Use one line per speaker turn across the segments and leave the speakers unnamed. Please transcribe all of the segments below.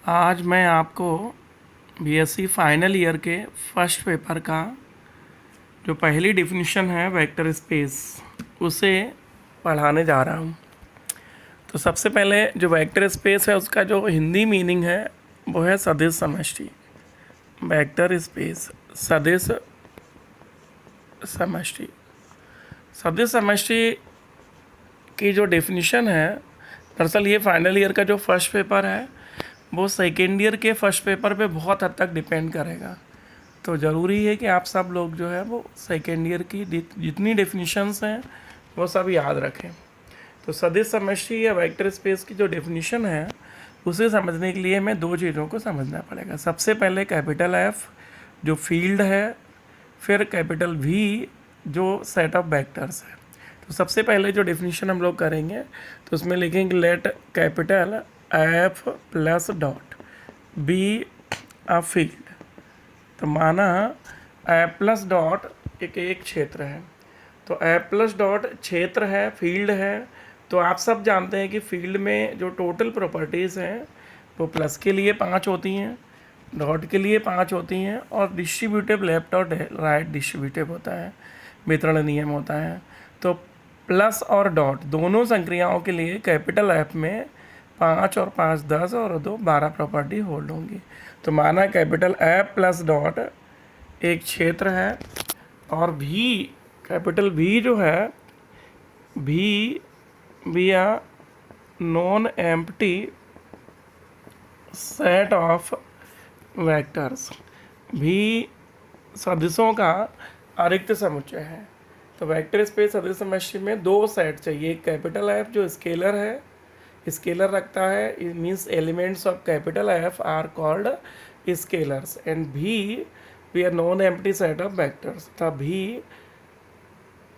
आज मैं आपको बीएससी फाइनल ईयर के फर्स्ट पेपर का जो पहली डिफिनीशन है वेक्टर स्पेस उसे पढ़ाने जा रहा हूँ। तो सबसे पहले जो वेक्टर स्पेस है उसका जो हिंदी मीनिंग है वो है सदिश समष्टि। वेक्टर स्पेस सदिश समष्टि। सदिश समष्टि की जो डेफिनेशन है, दरअसल ये फाइनल ईयर का जो फर्स्ट पेपर है वो सेकेंड ईयर के फर्स्ट पेपर पे बहुत हद तक डिपेंड करेगा। तो ज़रूरी है कि आप सब लोग जो है वो सेकेंड ईयर की जितनी डेफिनेशंस हैं वो सब याद रखें। तो सदिश समष्टि या वेक्टर स्पेस की जो डेफिनेशन है उसे समझने के लिए हमें दो चीज़ों को समझना पड़ेगा। सबसे पहले कैपिटल एफ जो फील्ड है, फिर कैपिटल वी जो सेट ऑफ वेक्टर्स है। तो सबसे पहले जो डेफिनेशन हम लोग करेंगे तो उसमें लिखेंगे let capital F plus dot be a field. तो माना एफ प्लस डॉट एक क्षेत्र है, तो एफ प्लस डॉट क्षेत्र है, फील्ड है। तो आप सब जानते हैं कि फील्ड में जो टोटल प्रॉपर्टीज़ हैं वो प्लस के लिए 5 होती हैं, डॉट के लिए 5 होती हैं, और डिस्ट्रीब्यूटिव लेफ्ट और राइट डिस्ट्रीब्यूटिव होता है, वितरण नियम होता है। तो प्लस और डॉट दोनों संक्रियाओं के लिए कैपिटल एफ में 5 और 5 10 और 2 12 प्रॉपर्टी होल्ड होंगी। तो माना कैपिटल एफ प्लस डॉट एक क्षेत्र है, और भी कैपिटल वी जो है भी आ non empty set of vectors. V सदिशों का अरिक्त समुच्चय है। तो वेक्टर स्पेस सदिश समष्टि में दो सेट चाहिए। एक कैपिटल एफ जो स्केलर है, स्केलर रखता है, it means elements of capital F are called scalars, and V are non empty set of vectors. तभी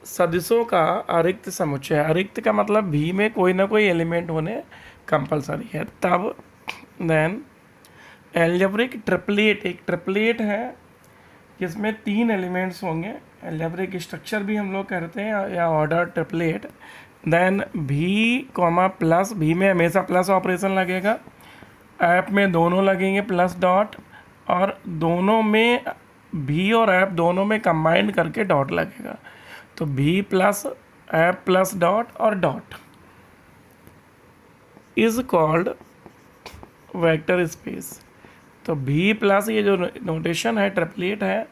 सदिशों का अरिक्त समुच्चय है। अरिक्त का मतलब भी में कोई ना कोई एलिमेंट होने कंपलसरी है। तब देन एल्जेब्रिक ट्रिपलेट, एक ट्रिपलेट है जिसमें 3 एलिमेंट्स होंगे। एल्जेब्रिक स्ट्रक्चर भी हम लोग कहते हैं या ऑर्डर ट्रिपलेट। देन भी कॉमा प्लस, भी में हमेशा प्लस ऑपरेशन लगेगा, ऐप में दोनों लगेंगे प्लस डॉट, और दोनों में भी और ऐप दोनों में कंबाइंड करके डॉट लगेगा। तो भी प्लस ऐप प्लस डॉट और dot is called vector space. तो भी प्लस ये जो नोटेशन है ट्रिपलेट है,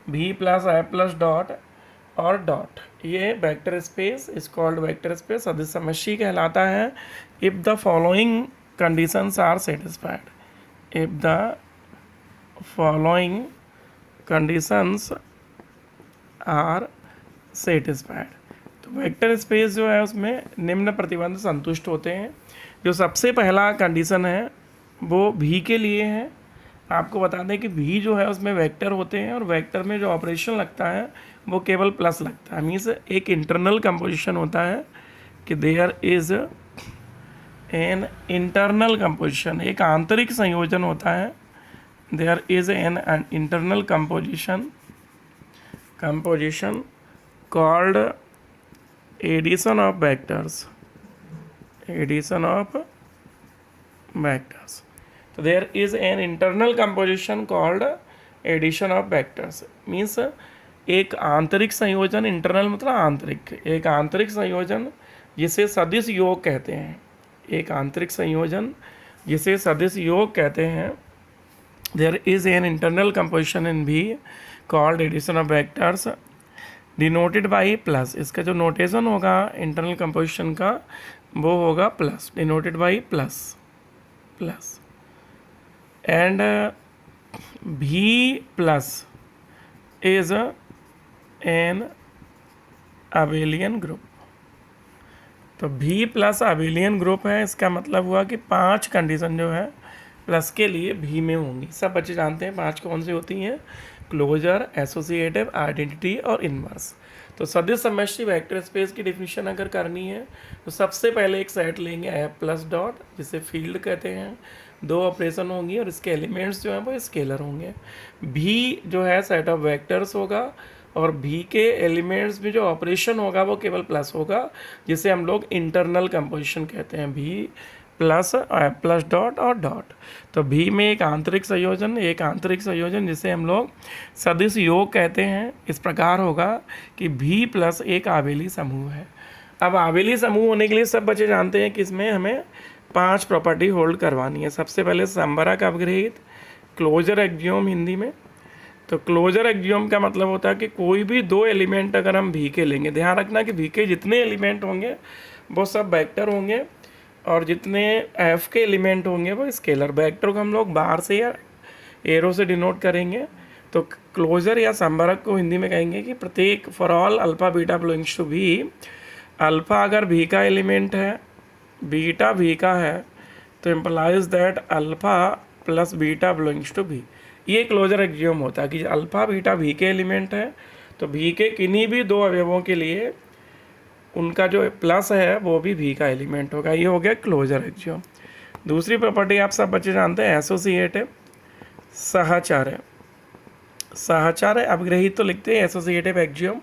भी प्लस ऐप प्लस डॉट और डॉट, ये vector space is called vector space सदिश समष्टि कहलाता है। If the following conditions are satisfied, if the following conditions are satisfied. तो वेक्टर स्पेस जो है उसमें निम्न प्रतिबंध संतुष्ट होते हैं। जो सबसे पहला कंडीशन है वो भी के लिए है। आपको बता दें कि भी जो है उसमें वेक्टर होते हैं, और वेक्टर में जो ऑपरेशन लगता है वो केवल प्लस लगता है। मीन्स एक इंटरनल कंपोजिशन होता है कि there is an internal composition, एक आंतरिक संयोजन होता है। There is an internal composition called addition of vectors, addition of vectors. So there is an internal composition called addition of vectors, means एक आंतरिक संयोजन, इंटरनल मतलब आंतरिक, एक आंतरिक संयोजन जिसे सदिश योग कहते हैं, एक आंतरिक संयोजन जिसे सदिश योग कहते हैं। There is an internal composition in V called addition of vectors denoted by plus. इसका जो नोटेशन होगा इंटरनल कंपोजिशन का वो होगा plus, denoted by plus plus. And V plus is an abelian group. तो भी प्लस अबेलियन ग्रुप है, इसका मतलब हुआ कि 5 कंडीशन जो है प्लस के लिए भी में होंगी। सब बच्चे जानते हैं 5 कौन सी होती हैं, क्लोजर, एसोसिएटिव, आइडेंटिटी और इनवर्स। तो सदिश समष्टि वेक्टर स्पेस की डिफिनीशन अगर करनी है तो सबसे पहले एक सेट लेंगे एफ प्लस डॉट जिसे फील्ड कहते हैं, 2 ऑपरेशन होंगी और इसके एलिमेंट्स जो हैं वो स्केलर होंगे। भी जो है सेट ऑफ वेक्टर्स होगा, और भी के एलिमेंट्स में जो ऑपरेशन होगा वो केवल प्लस होगा, जिसे हम लोग इंटरनल कंपोजिशन कहते हैं। भी प्लस प्लस डॉट और डॉट। तो भी में एक आंतरिक संयोजन जिसे हम लोग सदिश योग कहते हैं, इस प्रकार होगा कि भी प्लस एक आवेली समूह है। अब आवेली समूह होने के लिए सब बच्चे जानते हैं कि इसमें हमें 5 प्रॉपर्टी होल्ड करवानी है। सबसे पहले संबरक अपग्रहित, क्लोजर एक्जियोम हिंदी में। तो क्लोजर एक्जियोम का मतलब होता है कि कोई भी 2 एलिमेंट अगर हम भी के लेंगे, ध्यान रखना कि भी के जितने एलिमेंट होंगे वो सब वेक्टर होंगे और जितने एफ के एलिमेंट होंगे वो स्केलर। वेक्टर को हम लोग बार से या एरो से डिनोट करेंगे। तो क्लोजर या संबरक को हिंदी में कहेंगे कि प्रत्येक for all alpha beta belongs to V, alpha अगर भी का एलिमेंट है, बीटा भी का है, तो implies that alpha plus beta belongs to V. ये क्लोजर एक्जियोम होता है कि अल्फा बीटा भी के एलिमेंट है, तो भी के किन्हीं भी 2 अवयवों के लिए उनका जो प्लस है वो भी भी का एलिमेंट होगा। ये हो गया क्लोजर एक्जियोम। दूसरी प्रॉपर्टी आप सब बच्चे जानते हैं, एसोसिएटिव सहचार्य। सहचार्य अपग्रहित तो लिखते हैं एसोसिएटिव एक्जियोम।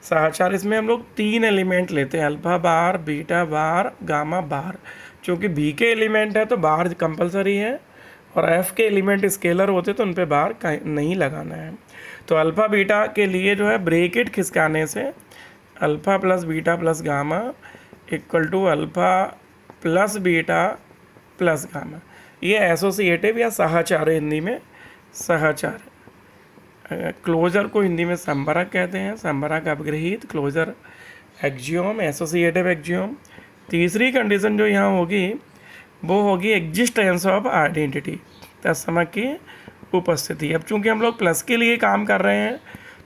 सहचार्य इसमें हम लोग 3 एलिमेंट लेते हैं, अल्फा बार, बीटा बार, गामा बार। चूँकि भी के एलिमेंट है तो बार कंपलसरी है और एफ के एलिमेंट स्केलर होते तो उन पे बार नहीं लगाना है। तो अल्फ़ा बीटा के लिए जो है ब्रैकेट खिसकाने से alpha plus beta plus gamma equal to alpha plus beta plus gamma. ये एसोसिएटिव या सहचार्य हिंदी में सहचार्य। क्लोजर को हिंदी में संबरक कहते हैं, संबरक अपग्रहित, क्लोजर एक्जियोम, एसोसिएटिव एक्जियोम। तीसरी कंडीशन जो यहाँ होगी वो होगी एग्जिस्टेंस ऑफ आइडेंटिटी, तत्समक की उपस्थिति। अब चूंकि हम लोग प्लस के लिए काम कर रहे हैं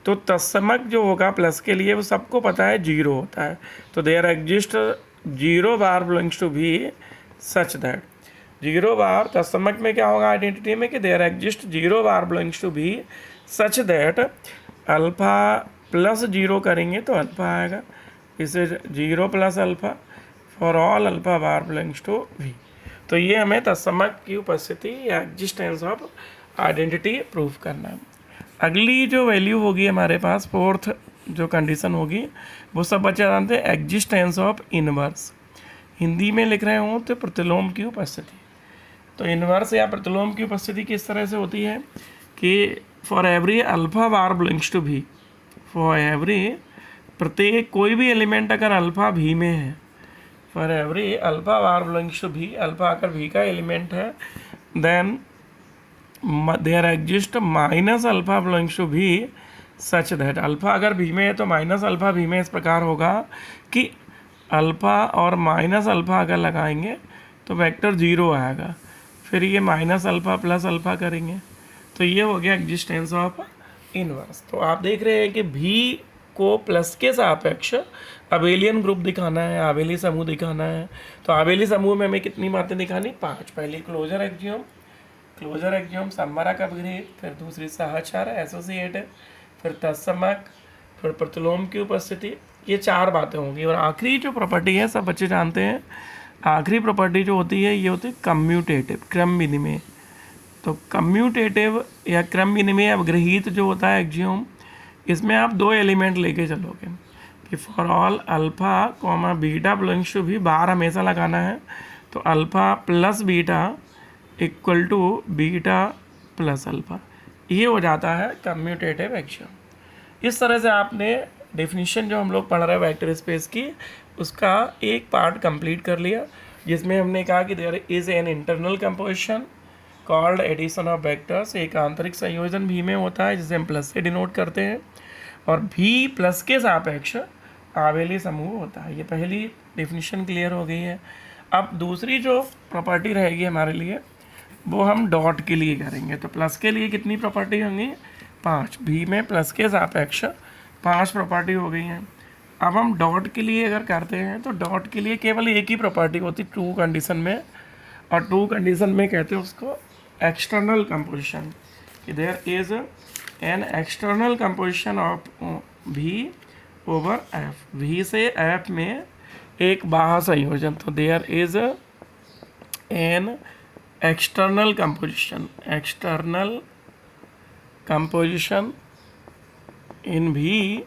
तो तत्समक जो होगा प्लस के लिए वो सबको पता है 0 होता है। तो there exist 0 bar belongs to V such that 0 बार तत्समक में क्या होगा आइडेंटिटी में कि there exist 0 bar belongs to V such that alpha plus 0 करेंगे तो अल्फ़ा आएगा। इसे 0 plus alpha for all alpha bar belongs to V. तो ये हमें तत्समक की उपस्थिति या एग्जिस्टेंस ऑफ आइडेंटिटी प्रूफ करना है। अगली जो वैल्यू होगी हमारे पास, फोर्थ जो कंडीशन होगी वो सब बच्चे जानते हैं, एग्जिस्टेंस ऑफ इनवर्स। हिंदी में लिख रहे हों तो प्रतिलोम की उपस्थिति। तो इनवर्स या प्रतिलोम की उपस्थिति किस तरह से होती है कि for every alpha bar belongs to V, for every प्रत्येक कोई भी एलिमेंट अगर अल्फ़ा भी में है, for every alpha bar belongs to V, alpha अगर भी का एलिमेंट है, then there exist minus alpha belongs to V such that, alpha अगर भी में है तो माइनस अल्फ़ा भी में इस प्रकार होगा कि अल्फ़ा और माइनस अल्फ़ा अगर लगाएंगे तो वेक्टर 0 आएगा। फिर ये माइनस अल्फ़ा प्लस अल्फ़ा करेंगे तो ये हो गया एग्जिस्टेंस ऑफ इनवर्स। तो आप देख रहे हैं कि भी को प्लस के सापेक्ष अबेलियन ग्रुप दिखाना है, आवेली समूह दिखाना है। तो आवेली समूह में हमें कितनी बातें दिखानी, 5। पहली क्लोजर एक्जियोम संबरक अपग्रहित, फिर दूसरी सहचार्य एसोसिएटिव, फिर तत्समक, फिर प्रतिलोम की उपस्थिति। ये 4 बातें होंगी। और आखिरी जो प्रॉपर्टी है सब बच्चे जानते हैं, आखिरी प्रॉपर्टी जो होती है ये होती है कम्यूटेटिव, क्रम विनिमय। तो कम्यूटेटिव या क्रम विनिमय अपग्रहित जो होता है एक्जियोम, इसमें आप 2 एलिमेंट लेके चलोगे कि for all alpha comma beta belongs to V, bar हमेशा लगाना है। तो alpha plus beta equal to beta plus alpha, ये हो जाता है कम्यूटेटिव एक्जियोम। इस तरह से आपने डेफिनेशन जो हम लोग पढ़ रहे हैं वेक्टर स्पेस की, उसका एक पार्ट कंप्लीट कर लिया, जिसमें हमने कहा कि there is an internal composition called addition of vectors. एक आंतरिक संयोजन भी में होता है जिसे हम प्लस से डिनोट करते हैं, और भी प्लस के सापेक्ष आवेली समूह होता है। ये पहली डेफिनेशन क्लियर हो गई है। अब दूसरी जो प्रॉपर्टी रहेगी हमारे लिए वो हम डॉट के लिए करेंगे। तो प्लस के लिए कितनी प्रॉपर्टी होंगी, 5। भी में प्लस के सापेक्ष 5 प्रॉपर्टी हो गई हैं। अब हम डॉट के लिए अगर करते हैं तो डॉट के लिए केवल एक ही प्रॉपर्टी होती, 2 कंडीशन में, और 2 कंडीशन में कहते हैं उसको external composition. There is an external composition of V over F, V से एफ में एक बाह्य संयोजन। तो there is an external composition in भी